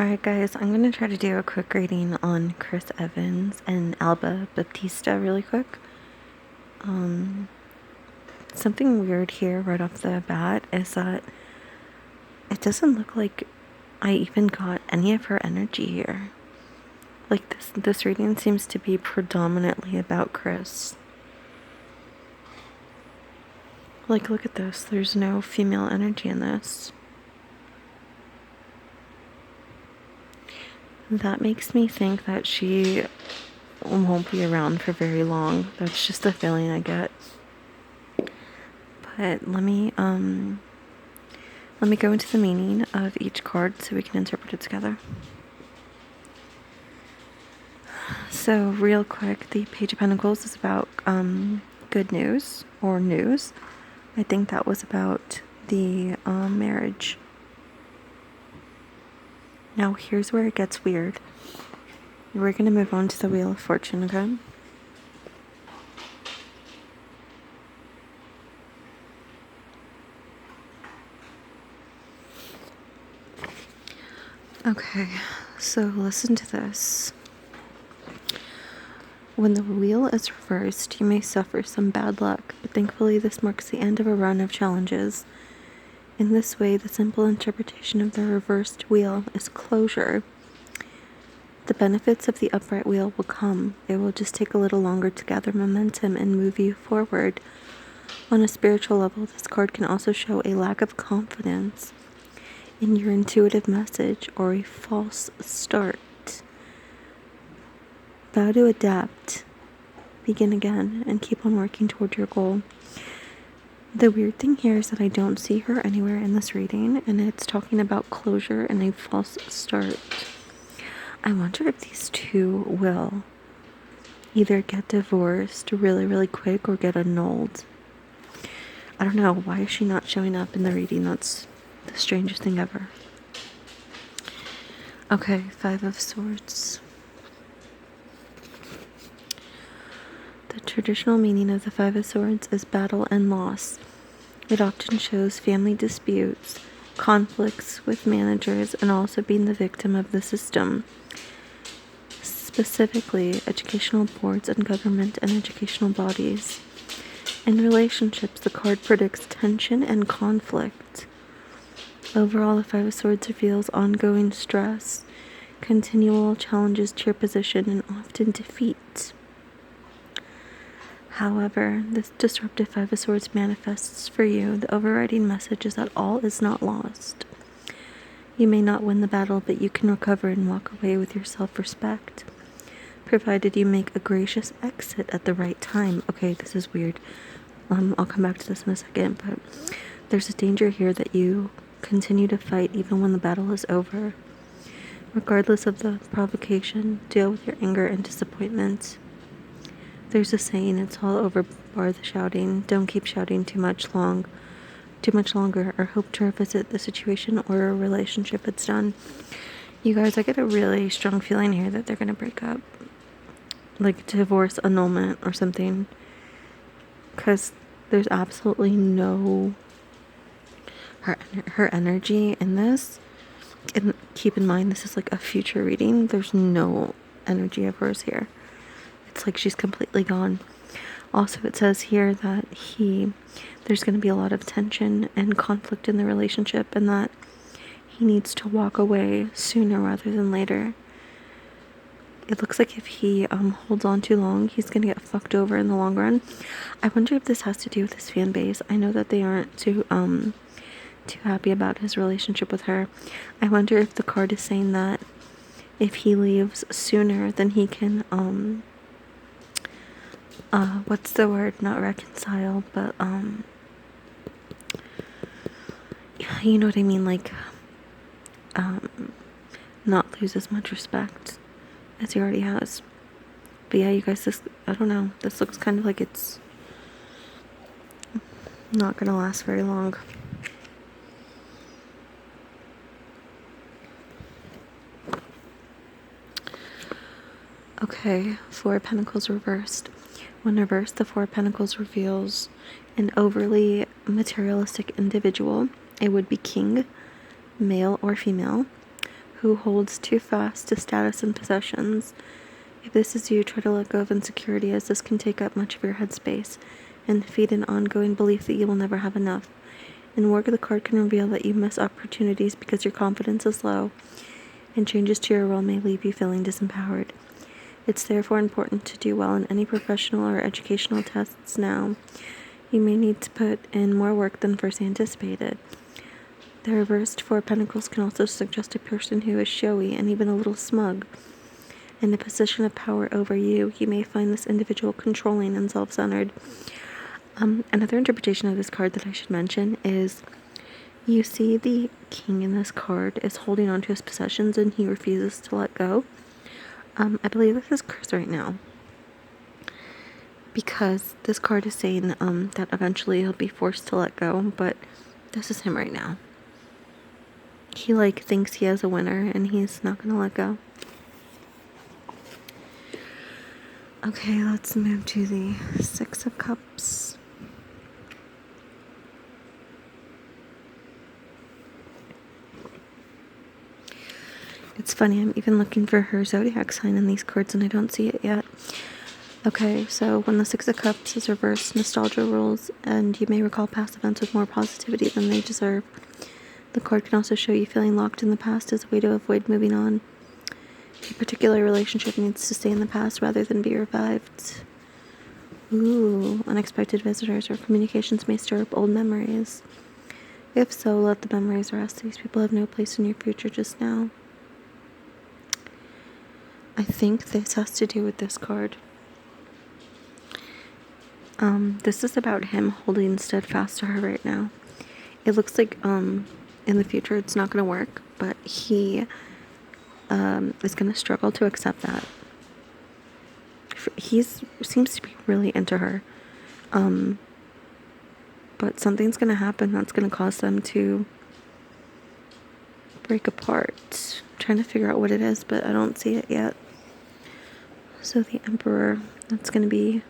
Alright guys, I'm going to try to do a quick reading on Chris Evans and Alba Baptista really quick. Something weird here right off the bat is that it doesn't look like I even got any of her energy here. Like this reading seems to be predominantly about Chris. Like, look at this. There's no female energy in this. That makes me think that she won't be around for very long. That's just the feeling I get. But let me go into the meaning of each card so we can interpret it together. So real quick, the Page of Pentacles is about good news or news. I think that was about the marriage. Now here's where it gets weird. We're going to move on to the Wheel of Fortune, okay? Okay, so listen to this. When the wheel is reversed, you may suffer some bad luck, but thankfully this marks the end of a run of challenges. In this way, the simple interpretation of the reversed wheel is closure. The benefits of the upright wheel will come. It will just take a little longer to gather momentum and move you forward. On a spiritual level, this card can also show a lack of confidence in your intuitive message or a false start. Vow to adapt, begin again, and keep on working toward your goal. The weird thing here is that I don't see her anywhere in this reading, and it's talking about closure and a false start. I wonder if these two will either get divorced really, really quick or get annulled. I don't know. Why is she not showing up in the reading? That's the strangest thing ever. Okay, Five of Swords. The traditional meaning of the Five of Swords is battle and loss. It often shows family disputes, conflicts with managers, and also being the victim of the system. Specifically, educational boards and government and educational bodies. In relationships, the card predicts tension and conflict. Overall, the Five of Swords reveals ongoing stress, continual challenges to your position, and often defeat. However, this disruptive Five of Swords manifests for you. The overriding message is that all is not lost. You may not win the battle, but you can recover and walk away with your self-respect, provided you make a gracious exit at the right time. Okay, this is weird. I'll come back to this in a second, but there's a danger here that you continue to fight even when the battle is over. Regardless of the provocation, deal with your anger and disappointment. There's a saying, it's all over, bar the shouting. Don't keep shouting too much longer, or hope to revisit the situation or a relationship it's done. You guys, I get a really strong feeling here that they're going to break up. Like divorce annulment or something. Because there's absolutely no her energy in this. And keep in mind, this is like a future reading. There's no energy of hers here. It's like she's completely gone. Also, it says here that there's going to be a lot of tension and conflict in the relationship, and that he needs to walk away sooner rather than later. It looks like if he holds on too long, he's going to get fucked over in the long run. I wonder if this has to do with his fan base. I know that they aren't too happy about his relationship with her. I wonder if the card is saying that if he leaves sooner, then he can what's the word? Not reconcile, but you know what I mean, like not lose as much respect as he already has. But yeah, you guys, this, I don't know, this looks kind of like it's not gonna last very long. Okay, Four of Pentacles reversed. When reversed, the Four of Pentacles reveals an overly materialistic individual. It would be king, male or female, who holds too fast to status and possessions. If this is you, try to let go of insecurity, as this can take up much of your headspace and feed an ongoing belief that you will never have enough. In work, the card can reveal that you miss opportunities because your confidence is low, and changes to your role may leave you feeling disempowered. It's therefore important to do well in any professional or educational tests now. You may need to put in more work than first anticipated. The reversed Four of Pentacles can also suggest a person who is showy and even a little smug. In a position of power over you, you may find this individual controlling and self-centered. Another interpretation of this card that I should mention is you see the king in this card is holding on to his possessions and he refuses to let go. I believe this is Chris right now, because this card is saying that eventually he'll be forced to let go, but this is him right now. He thinks he has a winner and he's not gonna let go. Okay, let's move to the Six of Cups. It's funny, I'm even looking for her zodiac sign in these cards and I don't see it yet. Okay, so when the Six of Cups is reversed, nostalgia rules, and you may recall past events with more positivity than they deserve. The card can also show you feeling locked in the past as a way to avoid moving on. A particular relationship needs to stay in the past rather than be revived. Ooh, unexpected visitors or communications may stir up old memories. If so, let the memories rest. These people have no place in your future just now. I think this has to do with this card. This is about him holding steadfast to her right now. It looks like in the future it's not going to work, but he is going to struggle to accept that. He seems to be really into her, but something's going to happen that's going to cause them to break apart. I'm trying to figure out what it is, but I don't see it yet. So the Emperor, that's going to be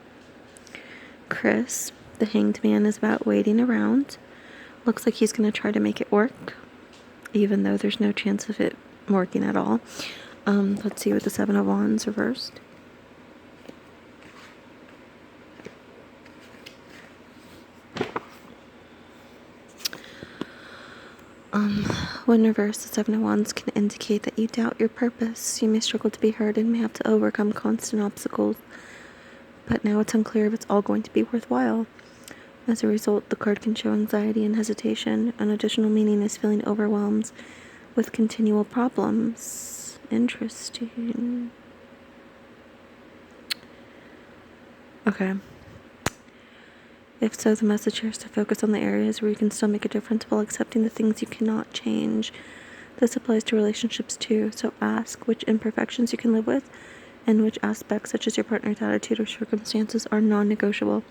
Chris. The Hanged Man is about waiting around. Looks like he's going to try to make it work, even though there's no chance of it working at all. Let's see with the Seven of Wands reversed. When reversed, the Seven of Wands can indicate that you doubt your purpose. You may struggle to be heard and may have to overcome constant obstacles, but now it's unclear if it's all going to be worthwhile. As a result, the card can show anxiety and hesitation. An additional meaning is feeling overwhelmed with continual problems. Interesting. Okay. If so, the message here is to focus on the areas where you can still make a difference while accepting the things you cannot change. This applies to relationships too, so ask which imperfections you can live with and which aspects, such as your partner's attitude or circumstances, are non-negotiable.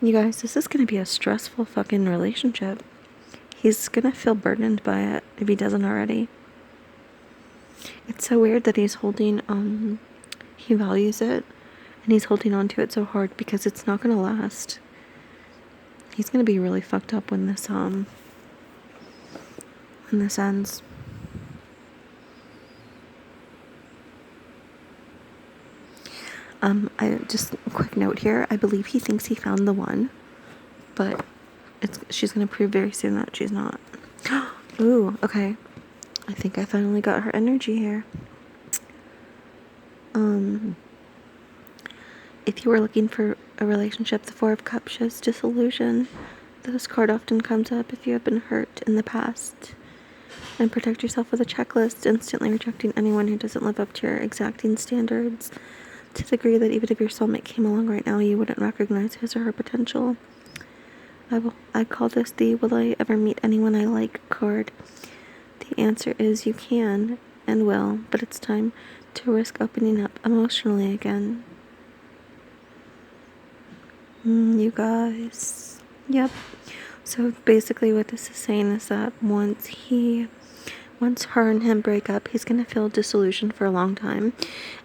You guys, this is going to be a stressful fucking relationship. He's going to feel burdened by it if he doesn't already. It's so weird that he's holding, he values it, and he's holding on to it so hard because it's not going to last. He's going to be really fucked up when this ends. I just a quick note here. I believe he thinks he found the one, but she's going to prove very soon that she's not. Ooh, okay. I think I finally got her energy here. If you were looking for a relationship, the Four of Cups shows disillusion. This card often comes up if you have been hurt in the past. And protect yourself with a checklist, instantly rejecting anyone who doesn't live up to your exacting standards, to the degree that even if your soulmate came along right now, you wouldn't recognize his or her potential. I call this the "Will I ever meet anyone I like" card. The answer is you can and will, but it's time to risk opening up emotionally again. You guys. Yep. So basically what this is saying is that once her and him break up, he's going to feel disillusioned for a long time.